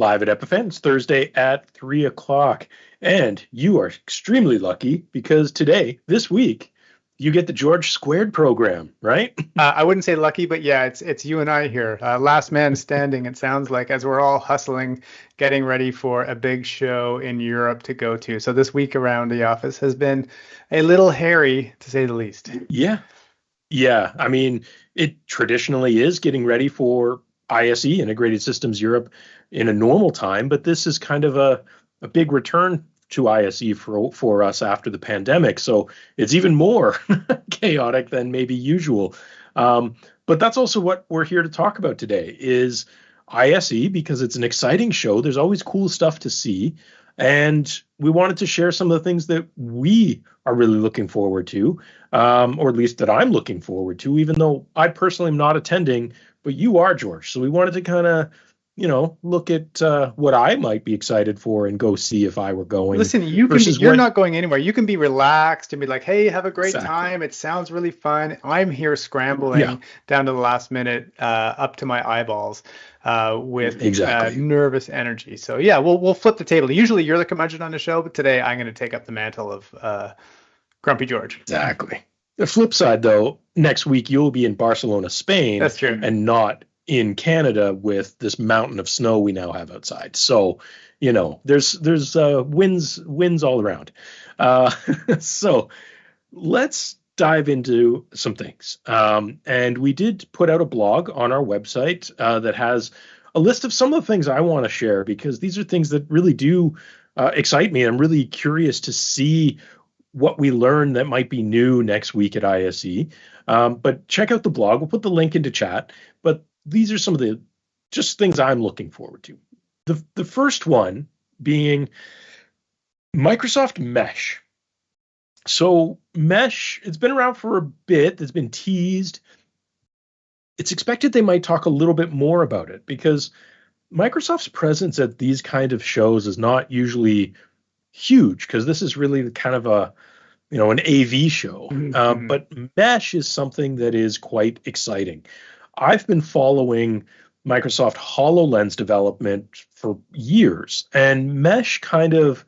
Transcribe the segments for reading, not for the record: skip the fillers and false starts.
Live at Epiphan. It's Thursday at 3 o'clock. And you are extremely lucky because today, this week, you get the George Squared program, right? I wouldn't say lucky, but yeah, it's you and I here. Last man standing, it sounds like, as we're all hustling, getting ready for a big show in Europe to go to. So this week around the office has been a little hairy, to say the least. Yeah. Yeah. I mean, it traditionally is getting ready for ISE, Integrated Systems Europe, in a normal time, but this is kind of a big return to ISE for us after the pandemic. So it's even more chaotic than maybe usual. But that's also what we're here to talk about today is ISE, because it's an exciting show. There's always cool stuff to see. And we wanted to share some of the things that we are really looking forward to, or at least that I'm looking forward to, even though I personally am not attending, but you are, George. So we wanted to kind of look at what I might be excited for and go see if I were going. Listen, you're not going anywhere. You can be relaxed and be like, hey, have a great time. It sounds really fun. I'm here scrambling down to the last minute, up to my eyeballs with nervous energy. So yeah, we'll flip the table. Usually you're the curmudgeon on the show, but today I'm going to take up the mantle of Grumpy George. Exactly. The flip side, though, next week you'll be in Barcelona, Spain. That's true. And not in Canada with this mountain of snow we now have outside. So, there's wins all around. So let's dive into some things. And we did put out a blog on our website that has a list of some of the things I want to share, because these are things that really do excite me. I'm really curious to see what we learn that might be new next week at ISE. But check out the blog. We'll put the link into chat. But these are some of the just things I'm looking forward to. The first one being Microsoft Mesh. So Mesh, it's been around for a bit. It's been teased. It's expected they might talk a little bit more about it, because Microsoft's presence at these kind of shows is not usually huge, because this is really kind of an AV show. Mm-hmm. But Mesh is something that is quite exciting. I've been following Microsoft HoloLens development for years, and Mesh kind of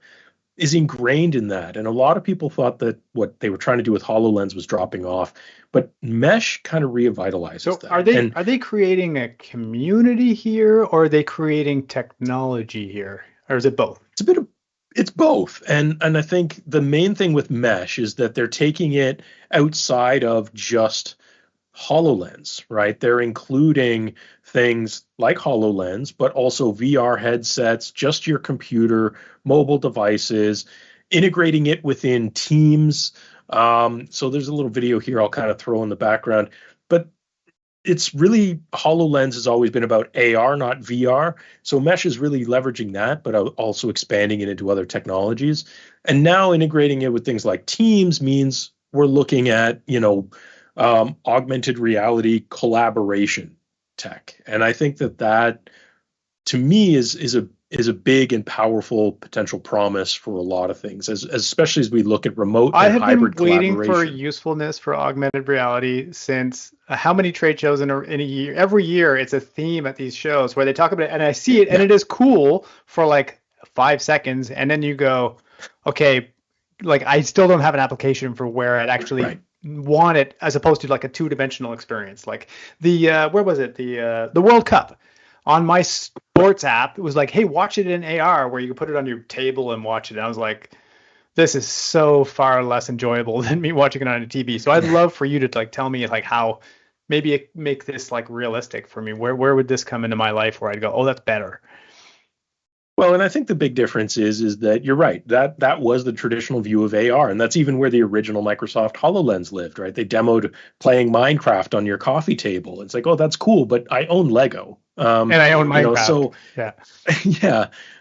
is ingrained in that. And a lot of people thought that what they were trying to do with HoloLens was dropping off, but Mesh kind of revitalizes that. Are they creating a community here, or are they creating technology here, or is it both? It's both. And I think the main thing with Mesh is that they're taking it outside of just HoloLens, right? They're including things like HoloLens, but also VR headsets, just your computer, mobile devices, integrating it within Teams. So there's a little video here I'll kind of throw in the background. But it's really, HoloLens has always been about AR, not VR. So Mesh is really leveraging that, but also expanding it into other technologies. And now integrating it with things like Teams means we're looking at, augmented reality collaboration tech. And I think that to me is a big and powerful potential promise for a lot of things, especially as we look at remote and hybrid collaboration. I have been waiting for usefulness for augmented reality since how many trade shows in a year? Every year it's a theme at these shows where they talk about it, and I see it, and it is cool for like 5 seconds, and then you go, okay, like I still don't have an application for where it actually want it, as opposed to like a two-dimensional experience. Like the where was it? The World Cup. On my sports app, it was like, hey, watch it in AR, where you can put it on your table and watch it. And I was like, this is so far less enjoyable than me watching it on a TV. So I'd love for you to like tell me like how maybe make this like realistic for me. Where would this come into my life where I'd go, oh, that's better? Well, and I think the big difference is that you're right. That was the traditional view of AR, and that's even where the original Microsoft HoloLens lived, right? They demoed playing Minecraft on your coffee table. It's like, oh, that's cool, but I own Lego. And I own Minecraft.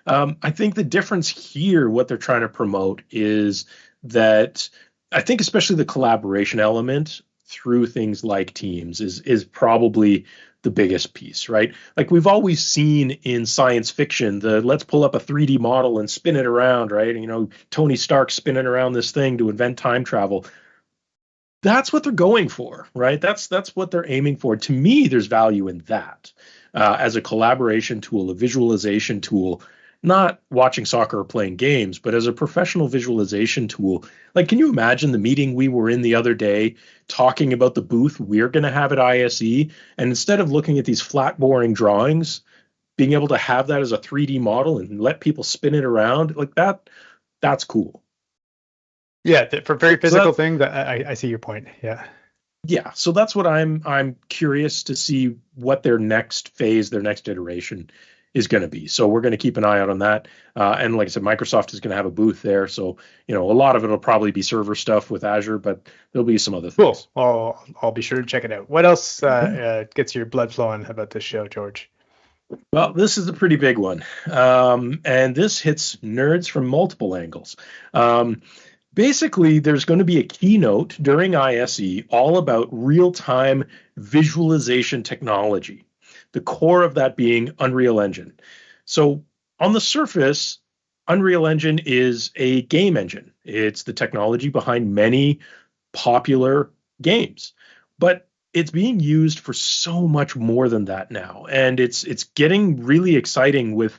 I think the difference here, what they're trying to promote, is that I think especially the collaboration element through things like Teams is probably the biggest piece, right? Like we've always seen in science fiction, let's pull up a 3D model and spin it around, right? And, Tony Stark spinning around this thing to invent time travel. That's what they're going for, right? That's what they're aiming for. To me, there's value in that. as a collaboration tool, a visualization tool, not watching soccer or playing games, but as a professional visualization tool. Like, can you imagine the meeting we were in the other day talking about the booth we're going to have at ISE? And instead of looking at these flat, boring drawings, being able to have that as a 3D model and let people spin it around like that, that's cool. Yeah, for very physical things, I see your point. Yeah. Yeah, so that's what I'm curious to see what their next phase, their next iteration is going to be. So we're going to keep an eye out on that. And like I said, Microsoft is going to have a booth there. So, a lot of it will probably be server stuff with Azure, but there'll be some other things. Cool. I'll be sure to check it out. What else gets your blood flowing about this show, George? Well, this is a pretty big one. And this hits nerds from multiple angles. Basically, there's going to be a keynote during ISE all about real-time visualization technology, the core of that being Unreal Engine. So on the surface, Unreal Engine is a game engine. It's the technology behind many popular games, but it's being used for so much more than that now. And it's getting really exciting with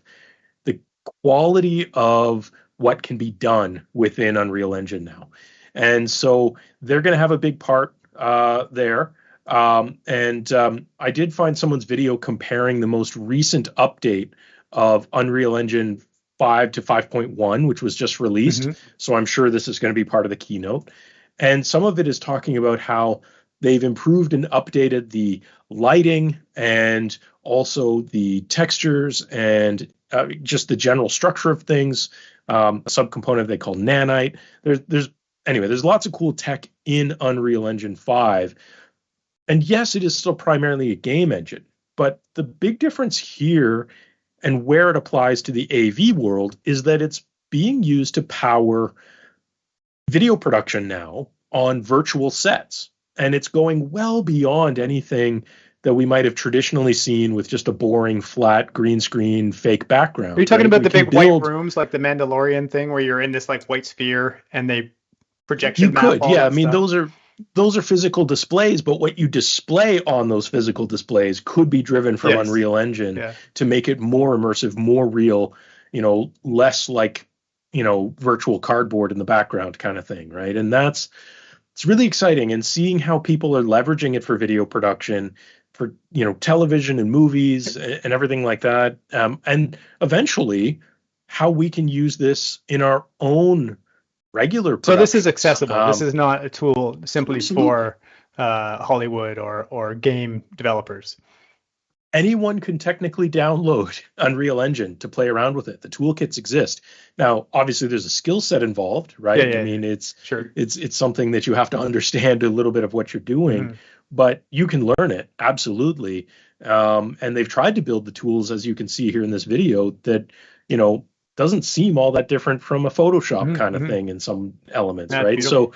the quality of what can be done within Unreal Engine now. And so they're going to have a big part there. I did find someone's video comparing the most recent update of Unreal Engine 5 to 5.1, which was just released. Mm-hmm. So I'm sure this is going to be part of the keynote. And some of it is talking about how they've improved and updated the lighting and also the textures and just the general structure of things. A subcomponent they call nanite. There's lots of cool tech in Unreal Engine 5. And yes, it is still primarily a game engine, but the big difference here and where it applies to the AV world is that it's being used to power video production now on virtual sets. And it's going well beyond anything that we might have traditionally seen with just a boring, flat, green screen, fake background. Are you talking about the big white rooms, like the Mandalorian thing, where you're in this like white sphere and they projection? You could, yeah. I mean, those are physical displays, but what you display on those physical displays could be driven from Unreal Engine to make it more immersive, more real, less like, virtual cardboard in the background kind of thing, right? And it's really exciting, and seeing how people are leveraging it for video production, for television and movies and everything like that, and eventually how we can use this in our own regular production. So this is accessible. This is not a tool simply for Hollywood or game developers. Anyone can technically download Unreal Engine to play around with it. The toolkits exist. Now, obviously, there's a skill set involved, right? I mean, it's something that you have to understand a little bit of what you're doing, but you can learn it, absolutely. And they've tried to build the tools, as you can see here in this video, that, doesn't seem all that different from a Photoshop kind of thing in some elements, right? Beautiful.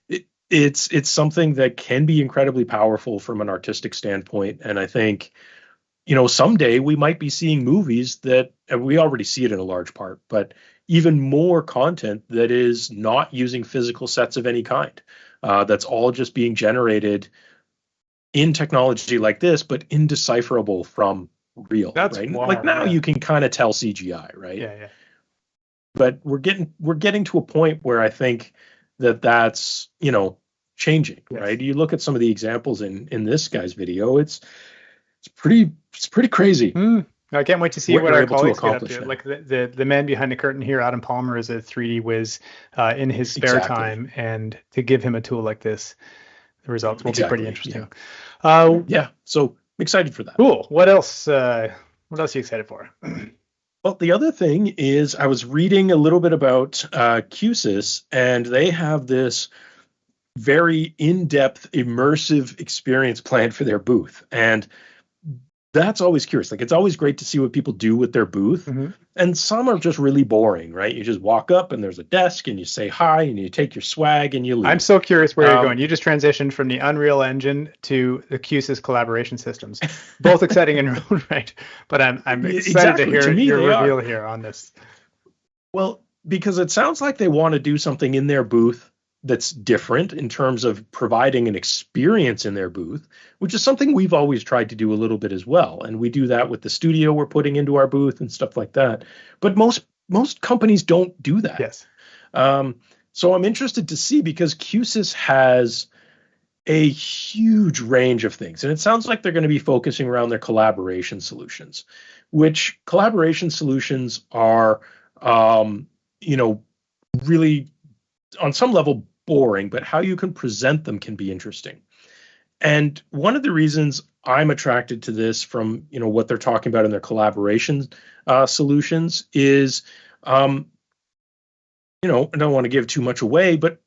So it's something that can be incredibly powerful from an artistic standpoint. And I think, someday we might be seeing movies that, and we already see it in a large part, but even more content that is not using physical sets of any kind. That's all just being generated in technology like this, but indecipherable from real. That's right. Like now you can kind of tell CGI, right? Yeah. But we're getting to a point where I think that's changing, right? You look at some of the examples in this guy's video, it's pretty crazy. I can't wait to see what our colleagues get up to. Like the man behind the curtain here, Adam Palmer, is a 3D whiz in his spare time, and to give him a tool like this, the results will be pretty interesting. So I'm excited for that. Cool. What else? What else are you excited for? Well, the other thing is I was reading a little bit about QSYS, and they have this very in-depth, immersive experience planned for their booth. And that's always curious. Like, it's always great to see what people do with their booth. And some are just really boring, right? You just walk up and there's a desk and you say hi and you take your swag and you leave. I'm so curious where you're going. You just transitioned from the Unreal Engine to the QSYS collaboration systems. Both exciting in their own right. But I'm excited to hear your reveal here on this. Well, because it sounds like they want to do something in their booth that's different in terms of providing an experience in their booth, which is something we've always tried to do a little bit as well. And we do that with the studio we're putting into our booth and stuff like that. But most companies don't do that. Yes. So I'm interested to see, because QSYS has a huge range of things. And it sounds like they're going to be focusing around their collaboration solutions, which collaboration solutions are, really on some level boring, but how you can present them can be interesting. And one of the reasons I'm attracted to this from, what they're talking about in their collaboration solutions is, I don't want to give too much away, but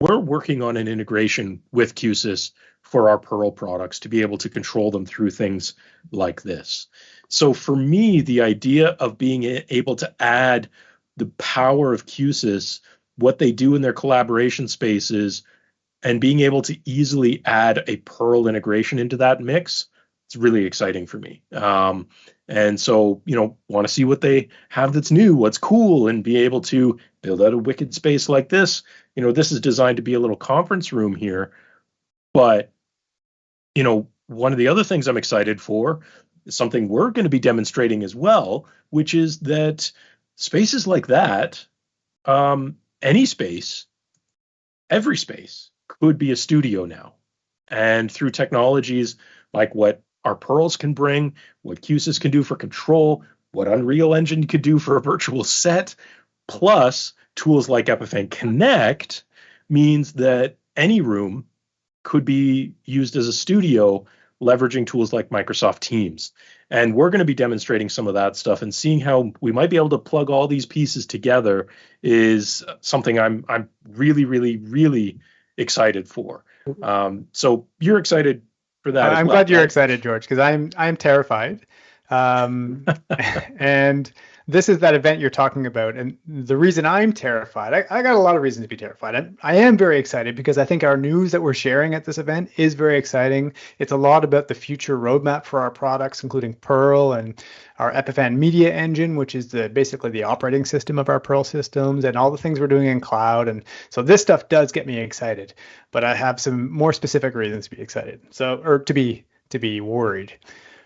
we're working on an integration with QSYS for our Pearl products to be able to control them through things like this. So for me, the idea of being able to add the power of QSYS, what they do in their collaboration spaces, and being able to easily add a Pearl integration into that mix, it's really exciting for me. And so, want to see what they have that's new, what's cool, and be able to build out a wicked space like this. This is designed to be a little conference room here, but, one of the other things I'm excited for is something we're going to be demonstrating as well, which is that spaces like that, any space, every space could be a studio now. And through technologies like what our Pearls can bring, what QSYS can do for control, what Unreal Engine could do for a virtual set, plus tools like Epiphan Connect, means that any room could be used as a studio, leveraging tools like Microsoft Teams. And we're going to be demonstrating some of that stuff, and seeing how we might be able to plug all these pieces together is something I'm really, really, really excited for. So you're excited for that? I'm glad you're excited, George, because I'm terrified. And this is that event you're talking about. And the reason I'm terrified, I got a lot of reasons to be terrified. I am very excited because I think our news that we're sharing at this event is very exciting. It's a lot about the future roadmap for our products, including Pearl and our Epiphan Media Engine, which is basically the operating system of our Pearl systems, and all the things we're doing in cloud. And so this stuff does get me excited, but I have some more specific reasons to be excited. Or to be worried.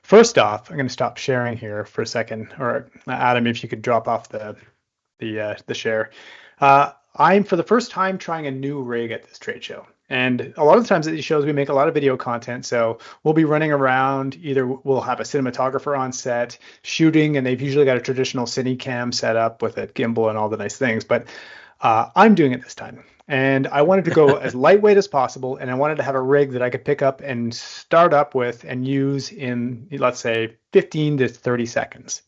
First off, I'm going to stop sharing here for a second, or Adam, if you could drop off the share. I'm for the first time trying a new rig at this trade show. And a lot of the times at these shows, we make a lot of video content. So we'll be running around, either we'll have a cinematographer on set shooting, and they've usually got a traditional cine cam set up with a gimbal and all the nice things. But I'm doing it this time. And I wanted to go as lightweight as possible, and I wanted to have a rig that I could pick up and start up with and use in, let's say, 15 to 30 seconds.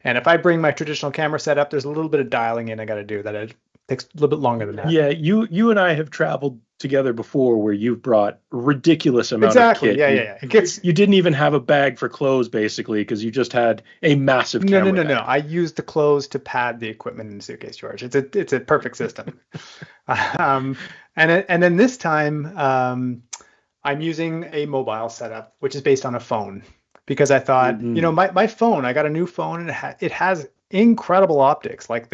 And if I bring my traditional camera setup, there's a little bit of dialing in I got to do that. It takes a little bit longer than that. Yeah, you and I have traveled together before where you've brought a ridiculous amount of kit. Yeah. You didn't even have a bag for clothes, basically, because you just had a massive camera bag. No. I used the clothes to pad the equipment in the suitcase, George. It's a perfect system. And then this time, I'm using a mobile setup, which is based on a phone, because I thought, my phone, I got a new phone, and it has incredible optics. Like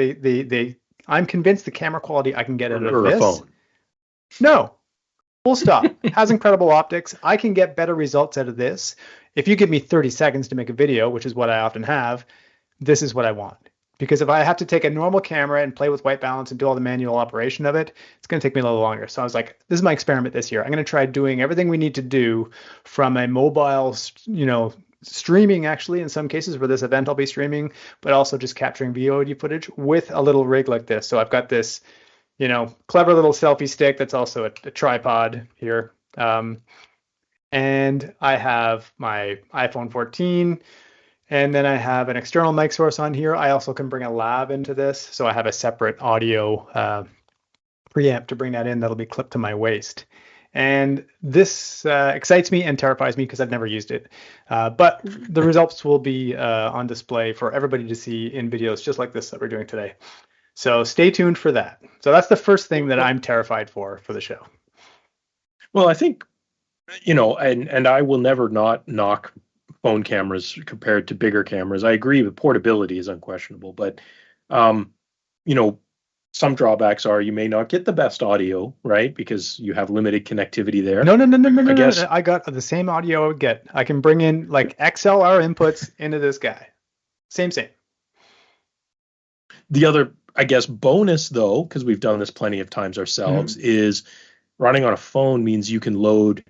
I'm convinced the camera quality I can get out of this. Phone. No, full stop. It has incredible optics. I can get better results out of this. If you give me 30 seconds to make a video, which is what I often have, this is what I want. Because if I have to take a normal camera and play with white balance and do all the manual operation of it, it's going to take me a little longer. So I was like, this is my experiment this year. I'm going to try doing everything we need to do from a mobile, streaming, actually, in some cases for this event I'll be streaming, but also just capturing VOD footage with a little rig like this. So I've got this, clever little selfie stick that's also a tripod here. And I have my iPhone 14, and then I have an external mic source on here. I also can bring a lav into this. So I have a separate audio preamp to bring that in that'll be clipped to my waist. And this excites me and terrifies me because I've never used it. But the results will be on display for everybody to see in videos just like this that we're doing today. So stay tuned for that. So that's the first thing that I'm terrified for the show. Well, I think, and I will never not knock phone cameras compared to bigger cameras. I agree that portability is unquestionable, but, Some drawbacks are you may not get the best audio, right? Because you have limited connectivity there. No, no, no, no, no, I no, guess no. I got the same audio I would get. I can bring in like XLR inputs into this guy. Same. the other, I guess, bonus though, because we've done this plenty of times ourselves, is running on a phone means you can load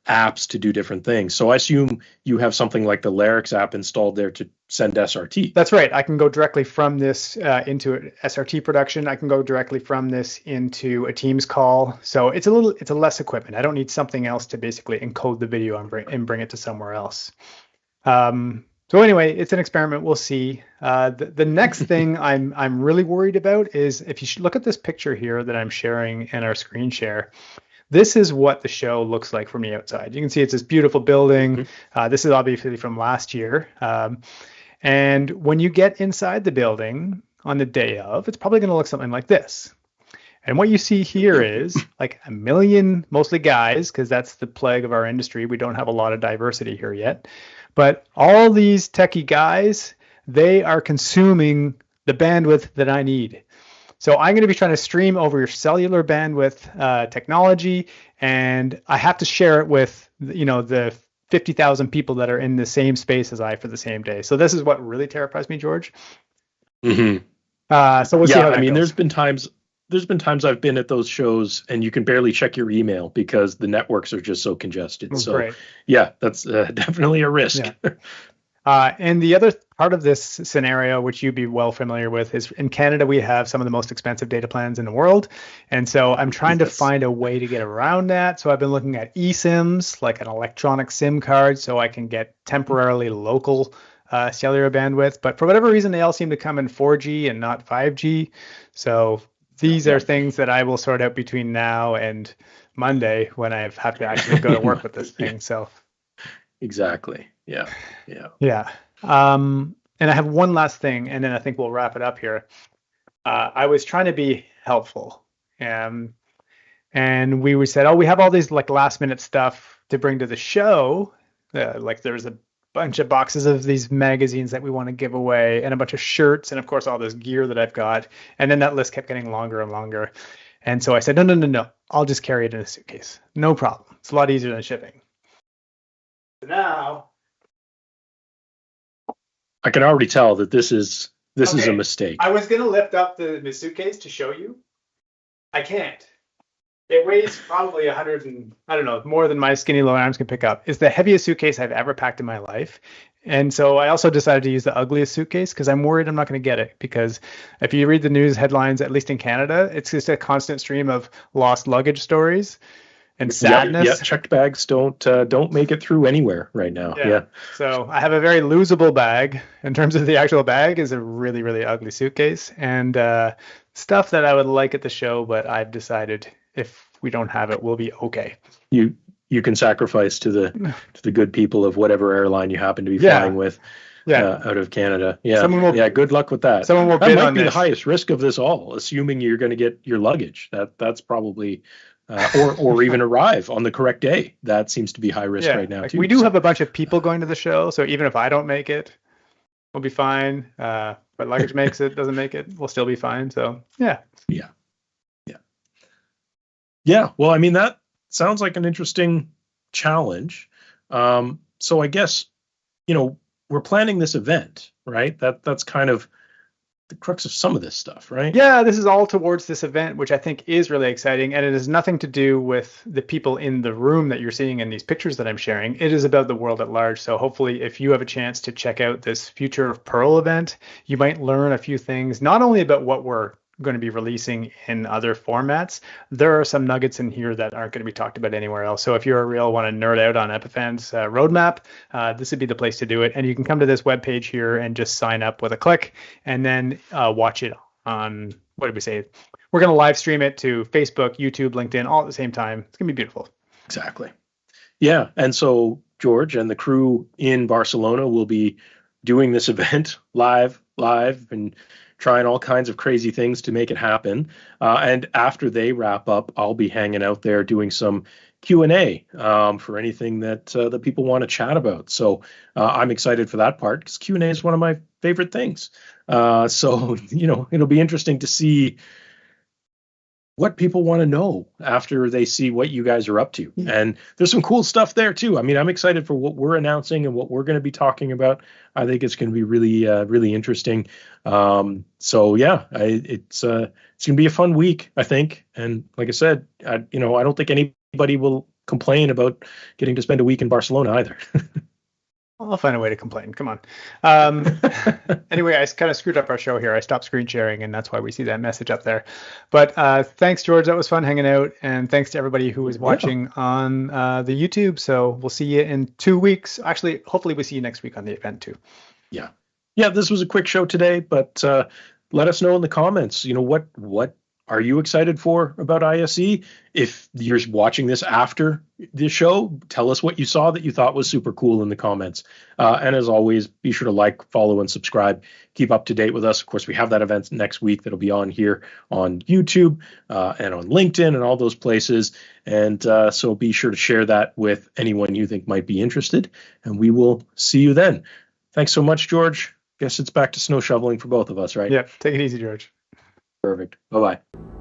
apps to do different things. So I assume you have something like the Lyrics app installed there to send SRT. That's right. I can go directly from this into SRT production. I can go directly from this into a Teams call. So it's a less equipment. I don't need something else to basically encode the video and bring it to somewhere else. So anyway, it's an experiment. We'll see. The next thing I'm really worried about is if you look at this picture here that I'm sharing in our screen share. This is what the show looks like from the outside. You can see it's this beautiful building. This is obviously from last year. And when you get inside the building on the day of, it's probably going to look something like this. And what you see here is like a million, mostly guys, because that's the plague of our industry. We don't have a lot of diversity here yet. But all these techie guys, they are consuming the bandwidth that I need. So I'm going to be trying to stream over your cellular bandwidth technology, and I have to share it with, the 50,000 people that are in the same space as I for the same day. So this is what really terrifies me, George. Mm-hmm. So we'll see how that goes. There's been times I've been at those shows and you can barely check your email because the networks are just so congested. So right. Yeah, that's definitely a risk. Yeah. And the other part of this scenario, which you'd be well familiar with, is in Canada, we have some of the most expensive data plans in the world. And so I'm trying to find a way to get around that. So I've been looking at eSIMs, like an electronic SIM card, so I can get temporarily local cellular bandwidth. But for whatever reason, they all seem to come in 4G and not 5G. So these are things that I will sort out between now and Monday when I have to actually go to work with this thing. So exactly. Yeah. And I have one last thing, and then I think we'll wrap it up here. I was trying to be helpful, and we said, we have all these like last minute stuff to bring to the show. Like there's a bunch of boxes of these magazines that we want to give away, and a bunch of shirts, and of course all this gear that I've got. And then that list kept getting longer and longer. And so I said, no, I'll just carry it in a suitcase. No problem. It's a lot easier than shipping. So now I can already tell that this is a mistake. I was gonna lift up the suitcase to show you. I can't. It weighs probably 100 and I don't know, more than my skinny little arms can pick up. It's the heaviest suitcase I've ever packed in my life. And so I also decided to use the ugliest suitcase because I'm worried I'm not going to get it. Because if you read the news headlines, at least in Canada, it's just a constant stream of lost luggage stories and sadness. Yeah, checked bags don't make it through anywhere right now. Yeah. So I have a very losable bag. In terms of the actual bag, is a really, really ugly suitcase and stuff that I would like at the show, but I've decided if we don't have it, we'll be okay. You can sacrifice to the good people of whatever airline you happen to be flying with. Out of Canada. Good luck with that. Someone will that might be the highest risk of this all, assuming you're going to get your luggage. That's probably or even arrive on the correct day. That seems to be high risk right now too. We do have a bunch of people going to the show, so even if I don't make it, we'll be fine. But luggage makes it, doesn't make it, we'll still be fine. So yeah. Well, I mean, that sounds like an interesting challenge. So I guess we're planning this event, right? That's kind of the crux of some of this stuff, right? Yeah, this is all towards this event, which I think is really exciting. And it has nothing to do with the people in the room that you're seeing in these pictures that I'm sharing. It is about the world at large. So hopefully if you have a chance to check out this Future of Pearl event, you might learn a few things, not only about what we're going to be releasing in other formats. There are some nuggets in here that aren't going to be talked about anywhere else. So if you're a real want to nerd out on Epiphan's roadmap, this would be the place to do it. And you can come to this webpage here and just sign up with a click and then watch it on, what did we say? We're going to live stream it to Facebook, YouTube, LinkedIn, all at the same time. It's going to be beautiful. Exactly. Yeah. And so George and the crew in Barcelona will be doing this event live and trying all kinds of crazy things to make it happen. And after they wrap up, I'll be hanging out there doing some Q&A for anything that the people want to chat about. So I'm excited for that part because Q&A is one of my favorite things. So it'll be interesting to see what people want to know after they see what you guys are up to. Yeah. And there's some cool stuff there too. I mean, I'm excited for what we're announcing and what we're going to be talking about. I think it's going to be really, really interesting. So yeah, it's going to be a fun week, I think. And like I said, I don't think anybody will complain about getting to spend a week in Barcelona either. I'll find a way to complain. Come on. Anyway, I kind of screwed up our show here. I stopped screen sharing, and that's why we see that message up there. But thanks, George. That was fun hanging out. And thanks to everybody who was watching on the YouTube. So we'll see you in 2 weeks. Actually, hopefully we see you next week on the event too. Yeah. Yeah, this was a quick show today, but let us know in the comments, what are you excited for about ISE? If you're watching this after the show, tell us what you saw that you thought was super cool in the comments. And as always, be sure to like, follow, and subscribe. Keep up to date with us. Of course, we have that event next week that'll be on here on YouTube and on LinkedIn and all those places. And so be sure to share that with anyone you think might be interested. And we will see you then. Thanks so much, George. Guess it's back to snow shoveling for both of us, right? Yep. Take it easy, George. Perfect. Bye-bye.